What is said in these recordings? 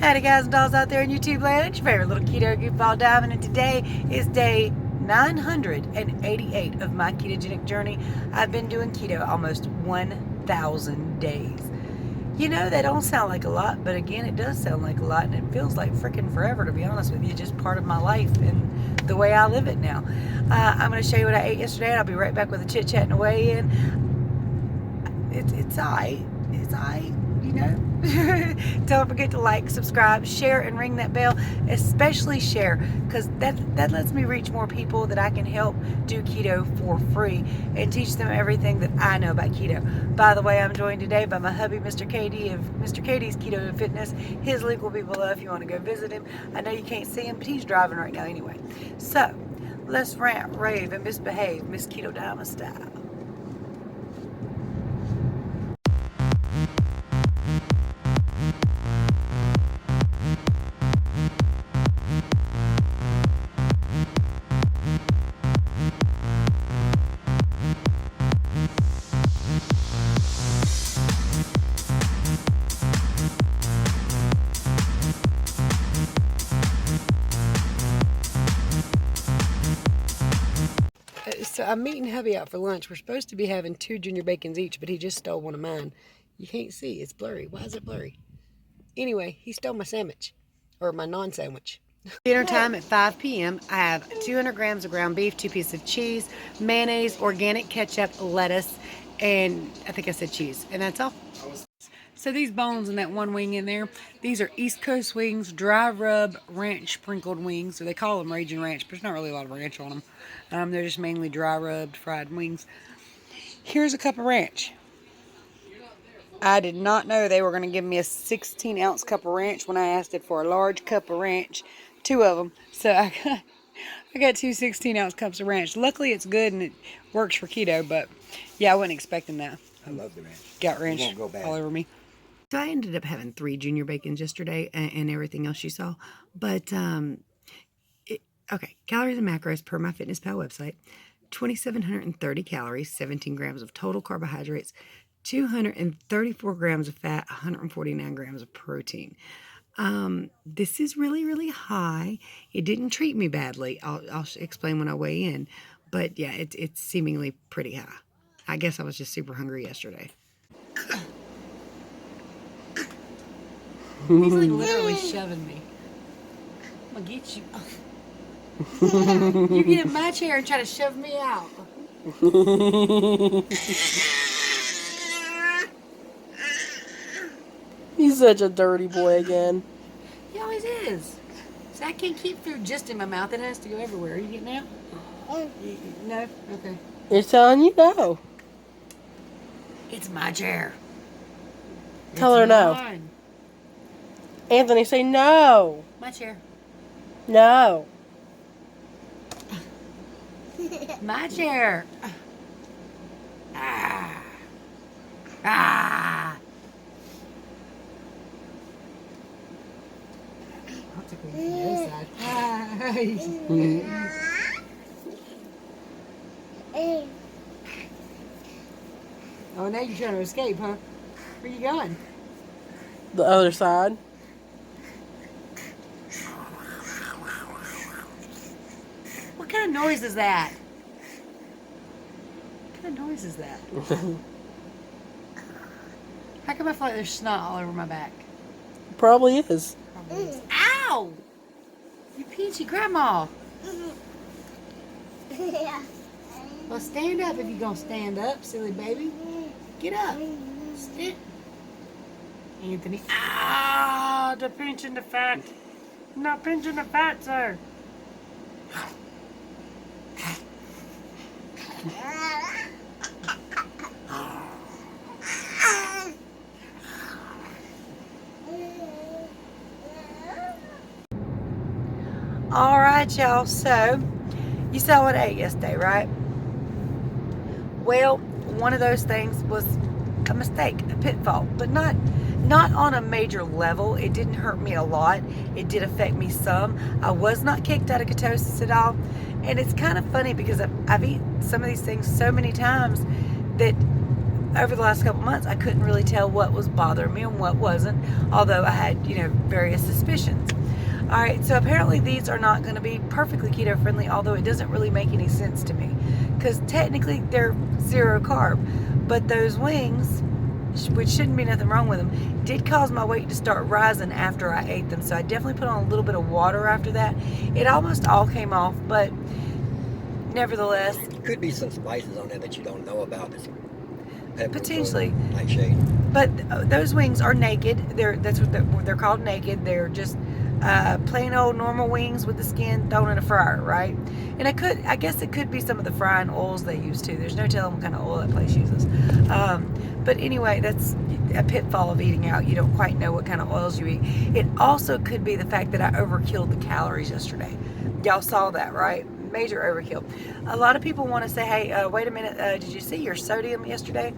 Howdy guys and dolls out there in YouTube land, it's your favorite little keto goofball Diamond, and today is day 988 of my ketogenic journey. I've been doing keto almost 1,000 days. You know, that don't sound like a lot, but again, it does sound like a lot, and it feels like freaking forever, to be honest with you. Just part of my life and the way I live it now. I'm going to show you what I ate yesterday, and I'll be right back with a chit-chat and a weigh-in. It's alright. It's alright, you know. Don't forget to like, subscribe, share, and ring that bell. Especially share, because that lets me reach more people that I can help do keto for free and teach them everything that I know about keto. By the way, I'm joined today by my hubby, Mr. KD of Mr. KD's Keto Fitness. His link will be below if you want to go visit him. I know you can't see him, but he's driving right now anyway. So let's rant, rave, and misbehave, Miss Keto Diamond style. So I'm meeting hubby out for lunch. We're supposed to be having 2 junior bacons each, but he just stole one of mine. You can't see. It's blurry. Why is it blurry? Anyway, he stole my sandwich, or my non-sandwich. Dinner time at 5 p.m. I have 200 grams of ground beef, 2 pieces of cheese, mayonnaise, organic ketchup, lettuce, and I think I said cheese. And that's all. So these bones and that one wing in there, these are East Coast wings, dry rub ranch sprinkled wings. So they call them Raging Ranch, but there's not really a lot of ranch on them. They're just mainly dry rubbed fried wings. Here's a cup of ranch. I did not know they were going to give me a 16-ounce cup of ranch when I asked it for a large cup of ranch, 2 of them. So I got 2 16-ounce cups of ranch. Luckily, it's good and it works for keto, but yeah, I wasn't expecting that. I love the ranch. Got ranch It won't go bad. all over me. So I ended up having 3 junior bacons yesterday and everything else you saw. But, okay, calories and macros per MyFitnessPal website. 2,730 calories, 17 grams of total carbohydrates, 234 grams of fat, 149 grams of protein. This is really, really high. It didn't treat me badly. I'll explain when I weigh in. But, yeah, it's seemingly pretty high. I guess I was just super hungry yesterday. He's like literally shoving me. I'm gonna get you. You get in my chair and try to shove me out. He's such a dirty boy again. He always is. So I can't keep food just in my mouth. It has to go everywhere. Are you getting out? No? Okay. You're telling you no. It's my chair. Tell her no. Mine. Anthony, say no. My chair. No. My chair. Ah. Ah. I'll take it from the other side. Hi. Oh, now you're trying to escape, huh? Where you going? The other side. What kind of noise is that? What kind of noise is that? How come I feel like there's snot all over my back? Probably is. Probably is. Ow! You peachy grandma. Well, stand up if you're going to stand up, silly baby. Get up. Stand. Anthony. Ah, they're pinching the fat. I'm not pinching the fat, sir. All right, y'all. So, you saw what I ate yesterday, right? Well, one of those things was a mistake, a pitfall, but not on a major level. It didn't hurt me a lot. It did affect me some. I was not kicked out of ketosis at all. And it's kind of funny because I've eaten some of these things so many times that over the last couple months, I couldn't really tell what was bothering me and what wasn't, although I had, various suspicions. All right, so apparently these are not going to be perfectly keto friendly, although it doesn't really make any sense to me, because technically they're 0 carb, but those wings, which shouldn't be nothing wrong with them, did cause my weight to start rising after I ate them. So I definitely put on a little bit of water after that. It almost all came off, but nevertheless, It could be some spices on there that you don't know about. Peppers, potentially, nightshade. but those wings are naked. That's what they're called, naked. They're just plain old normal wings with the skin thrown in a fryer, right? And I guess it could be some of the frying oils they use too. There's no telling what kind of oil that place uses. But anyway, that's a pitfall of eating out. You don't quite know what kind of oils you eat. It also could be the fact that I overkilled the calories yesterday. Y'all saw that, right? Major overkill. A lot of people want to say, hey, wait a minute, did you see your sodium yesterday?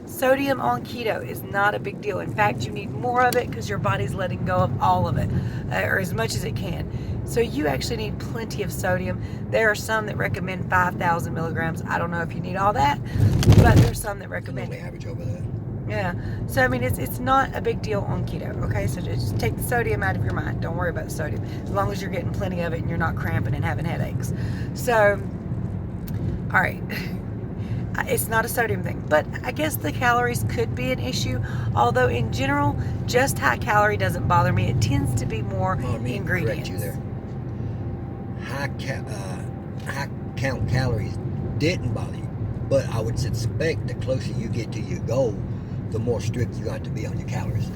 Sodium on keto is not a big deal. In fact, you need more of it because your body's letting go of all of it, or as much as it can. So you actually need plenty of sodium. There are some that recommend 5,000 milligrams. I don't know if you need all that, but there's some that recommend We average over that. Yeah. So, I mean, it's not a big deal on keto, okay? So just take the sodium out of your mind. Don't worry about the sodium. As long as you're getting plenty of it and you're not cramping and having headaches. So, all right. It's not a sodium thing. But I guess the calories could be an issue. Although, in general, just high calorie doesn't bother me. It tends to be more ingredients. Correct you there. High count calories didn't bother you. But I would suspect the closer you get to your goal, the more strict you have to be on your calories.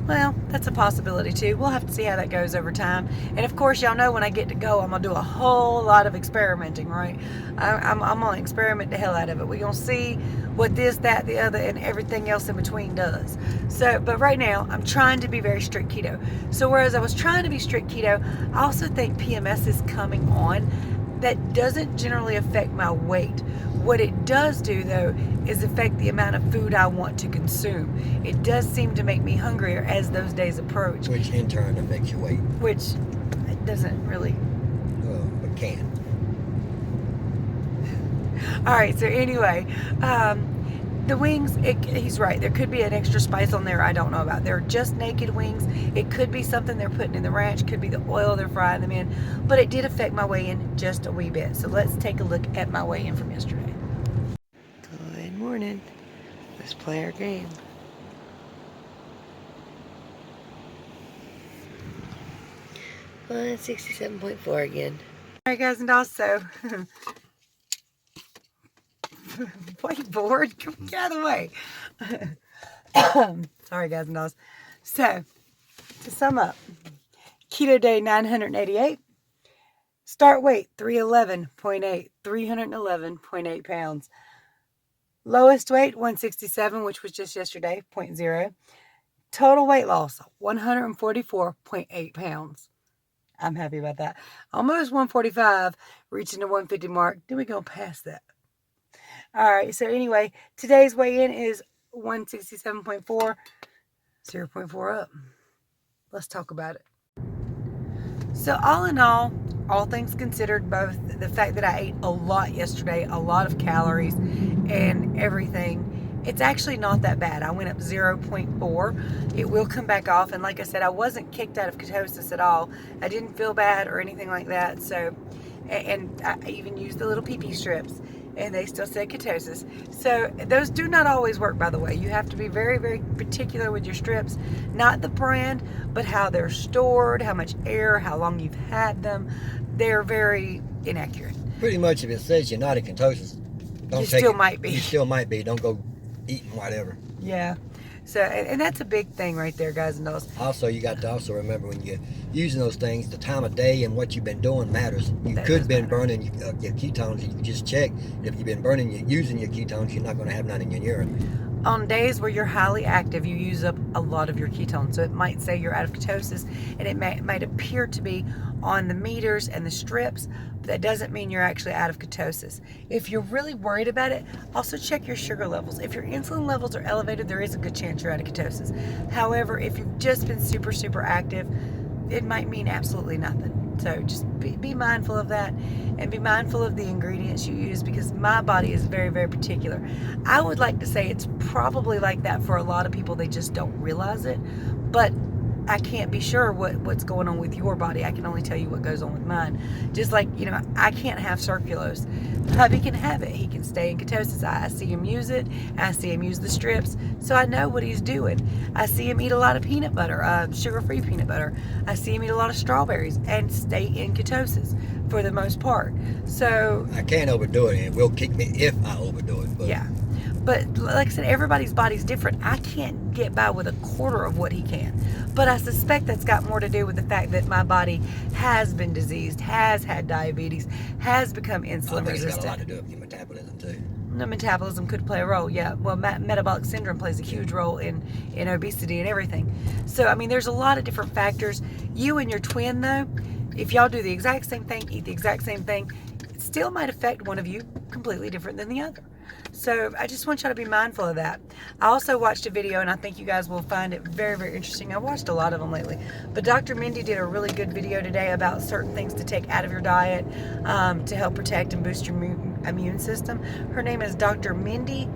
Well, that's a possibility too. We'll have to see how that goes over time. And of course, y'all know when I get to go, I'm going to do a whole lot of experimenting, right? I'm going to experiment the hell out of it. We're going to see what this, that, the other, and everything else in between does. So, but right now, I'm trying to be very strict keto. So whereas I was trying to be strict keto, I also think PMS is coming on. That doesn't generally affect my weight. What it does do, though, is affect the amount of food I want to consume. It does seem to make me hungrier as those days approach. Which in turn affects your weight. Which it doesn't really. But can. All right, so anyway, the wings, he's right. There could be an extra spice on there I don't know about. They're just naked wings. It could be something they're putting in the ranch. Could be the oil they're frying them in. But it did affect my weigh-in just a wee bit. So let's take a look at my weigh-in from yesterday. Good morning. Let's play our game. $167.4 again. All right, guys and dolls, so whiteboard, get out of the way. Sorry, guys and dolls. So, to sum up, keto day 988, start weight 311.8 pounds. Lowest weight 167, which was just yesterday, 0.0. Total weight loss 144.8 pounds. I'm happy about that. Almost 145, reaching the 150 mark. Then we go past that. All right, so anyway, today's weigh-in is 167.4, 0.4 up. Let's talk about it. So all in all things considered, both the fact that I ate a lot yesterday, a lot of calories and everything, it's actually not that bad. I went up 0.4. It will come back off. And like I said, I wasn't kicked out of ketosis at all. I didn't feel bad or anything like that. So, and I even used the little pee-pee strips and they still said ketosis. So those do not always work, by the way. You have to be very, very particular with your strips. Not the brand, but how they're stored, how much air, how long you've had them. They're very inaccurate. Pretty much if it says you're not in ketosis, don't take still it. might be. You still might be. Don't go eating whatever. Yeah. So, and that's a big thing right there, guys and dolls. Also, you got to also remember when you're using those things, the time of day and what you've been doing matters. You That could does have been matter. burning your ketones. You can just check. If you've been using your ketones, you're not going to have none in your urine. On days where you're highly active, you use up a lot of your ketones. So it might say you're out of ketosis, and it might appear to be on the meters and the strips, but that doesn't mean you're actually out of ketosis. If you're really worried about it, also check your sugar levels. If your insulin levels are elevated, there is a good chance you're out of ketosis. However, if you've just been super, super active, it might mean absolutely nothing. So just be mindful of that, and be mindful of the ingredients you use, because my body is very, very particular. I would like to say it's probably like that for a lot of people. They just don't realize it. But I can't be sure what's going on with your body. I can only tell you what goes on with mine. Just like, I can't have circulose. Hubby can have it. He can stay in ketosis. I see him use it. I see him use the strips. So I know what he's doing. I see him eat a lot of peanut butter, sugar-free peanut butter. I see him eat a lot of strawberries and stay in ketosis for the most part. So I can't overdo it, and it will kick me if I overdo it. But yeah. But like I said, everybody's body's different. I can't get by with a quarter of what he can. But I suspect that's got more to do with the fact that my body has been diseased, has had diabetes, has become insulin I think it's resistant. got a lot to do with your metabolism too. The metabolism could play a role, yeah. Well, metabolic syndrome plays a huge role in obesity and everything. So, I mean, there's a lot of different factors. You and your twin, though, if y'all do the exact same thing, eat the exact same thing, it still might affect one of you completely different than the other. So I just want y'all to be mindful of that. I also watched a video, and I think you guys will find it very, very interesting. I've watched a lot of them lately. But Dr. Mindy did a really good video today about certain things to take out of your diet to help protect and boost your immune system. Her name is Dr. Mindy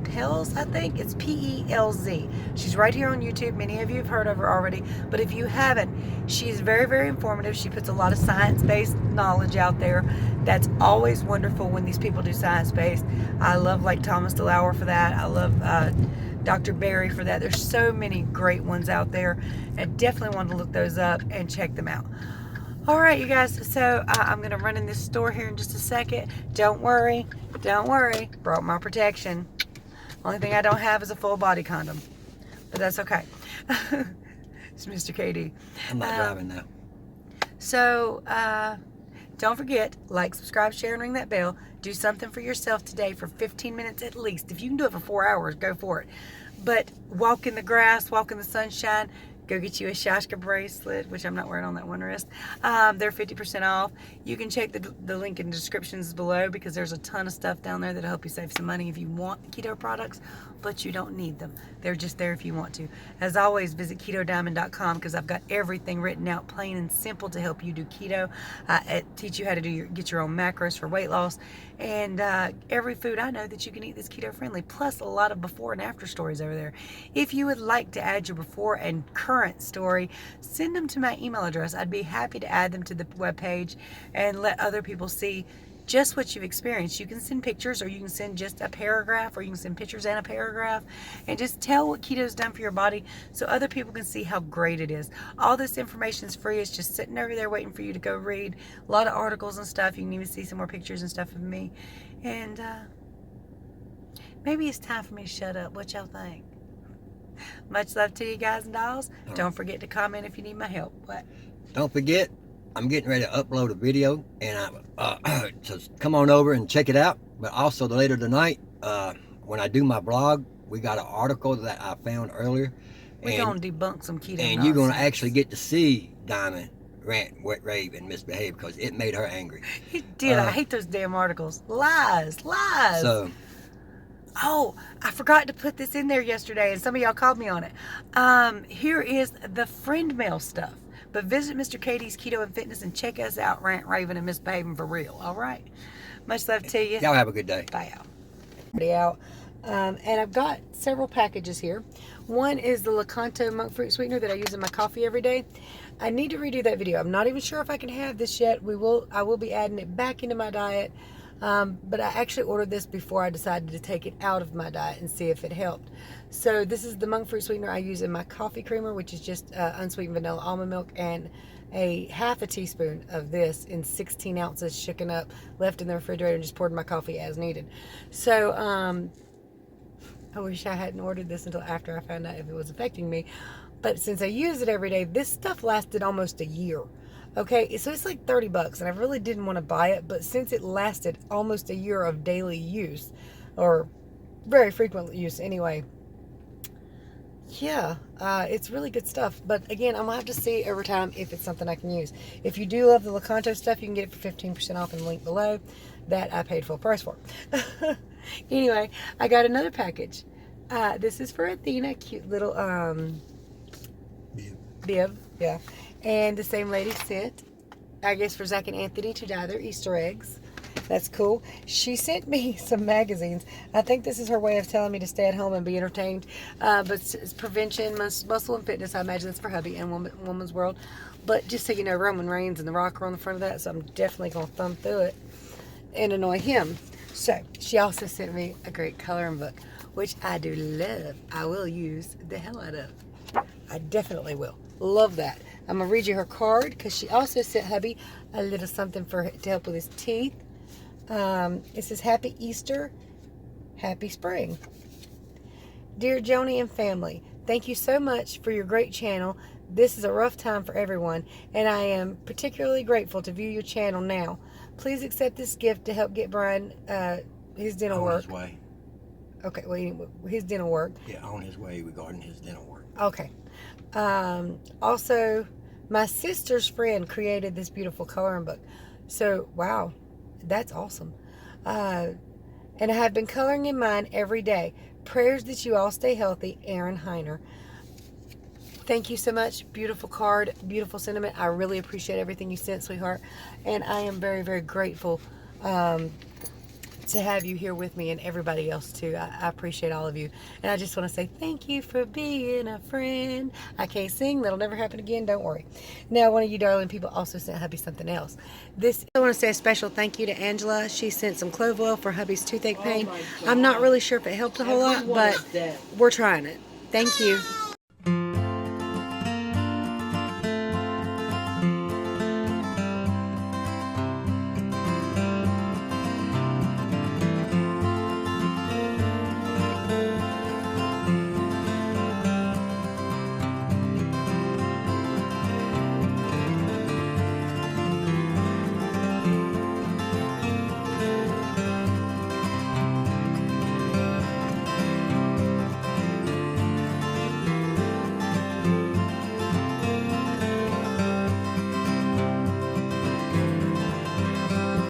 Pelz, I think. It's P-E-L-Z. She's right here on YouTube. Many of you have heard of her already. But if you haven't, she's very, very informative. She puts a lot of science-based knowledge out there. That's always wonderful when these people do science-based. I love like Thomas DeLauer for that. I love Dr. Berry for that. There's so many great ones out there. I definitely want to look those up and check them out. All right, you guys, so I'm going to run in this store here in just a second. Don't worry. Brought my protection. Only thing I don't have is a full body condom, but that's okay. It's Mr. KD. I'm not driving now. So, don't forget, like, subscribe, share, and ring that bell. Do something for yourself today for 15 minutes at least. If you can do it for 4 hours, go for it. But walk in the grass, walk in the sunshine. Go get you a Shashka bracelet, which I'm not wearing on that one wrist. They're 50% off. You can check the link in the descriptions below, because there's a ton of stuff down there that'll help you save some money if you want keto products, but you don't need them. They're just there if you want to. As always, visit ketodiamond.com, because I've got everything written out plain and simple to help you do keto. I teach you how to get your own macros for weight loss, and every food I know that you can eat that's keto friendly, plus a lot of before and after stories over there. If you would like to add your before and current story, send them to my email address. I'd be happy to add them to the webpage and let other people see just what you've experienced. You can send pictures, or you can send just a paragraph, or you can send pictures and a paragraph, and just tell what keto's done for your body so other people can see how great it is. All this information is free. It's just sitting over there waiting for you to go read. A lot of articles and stuff. You can even see some more pictures and stuff of me. And maybe it's time for me to shut up. What y'all think? Much love to you guys and dolls. Don't forget to comment if you need my help. What? Don't forget, I'm getting ready to upload a video, and so come on over and check it out. But also later tonight, when I do my blog, we got an article that I found earlier. We're going to debunk some keto And nonsense. you're going to actually get to see Diamond rant, rave, and misbehave, because it made her angry. It did. I hate those damn articles. Lies. So, Oh, I forgot to put this in there yesterday, and some of y'all called me on it. Here is the friend mail stuff. But visit Mr. Katie's Keto and Fitness and check us out, rant, raving, and misbehaving for real. All right? Much love to you. y'all have a good day. Bye, y'all. And I've got several packages here. One is the Lakanto monk fruit sweetener that I use in my coffee every day. I need to redo that video. I'm not even sure if I can have this yet. I will be adding it back into my diet. But I actually ordered this before I decided to take it out of my diet and see if it helped. So this is the monk fruit sweetener I use in my coffee creamer, which is just unsweetened vanilla almond milk, and a half a teaspoon of this in 16 ounces shaken up, left in the refrigerator, and just poured in my coffee as needed. So I wish I hadn't ordered this until after I found out if it was affecting me. But since I use it every day, this stuff lasted almost a year. Okay, so it's like $30, and I really didn't want to buy it, but since it lasted almost a year of daily use, or very frequent use anyway, yeah, it's really good stuff. But again, I'm going to have to see over time if it's something I can use. If you do love the Lakanto stuff, you can get it for 15% off in the link below. That I paid full price for. Anyway, I got another package. This is for Athena, cute little bib, yeah. And the same lady sent I guess for Zach and Anthony to dye their Easter eggs. That's cool. She sent me some magazines. I think this is her way of telling me to stay at home and be entertained. But it's prevention, muscle and fitness. I imagine that's for hubby and Woman's World. But just so you know, Roman Reigns and The Rock are on the front of that, so I'm definitely going to thumb through it and annoy him. So she also sent me a great coloring book, which I do love. I will use the hell out of. I definitely will. Love that. I'm going to read you her card because she also sent hubby a little something to help with his teeth. It says, Happy Easter, Happy Spring. Dear Joni and family, thank you so much for your great channel. This is a rough time for everyone, and I am particularly grateful to view your channel now. Please accept this gift to help get Brian his dental work. On his way. Okay, well, his dental work. Yeah, on his way regarding his dental work. Okay. Also, my sister's friend created this beautiful coloring book. So, wow, that's awesome. And I have been coloring in mine every day. Prayers that you all stay healthy, Aaron Heiner. Thank you so much. Beautiful card, beautiful sentiment. I really appreciate everything you sent, sweetheart. And I am very, very grateful to have you here with me and everybody else too. I appreciate all of you. And I just want to say thank you for being a friend. I can't sing. That'll never happen again. Don't worry. Now, one of you darling people also sent hubby something else. I want to say a special thank you to Angela. She sent some clove oil for hubby's toothache pain. I'm not really sure if it helped a whole lot, but we're trying it. Thank you.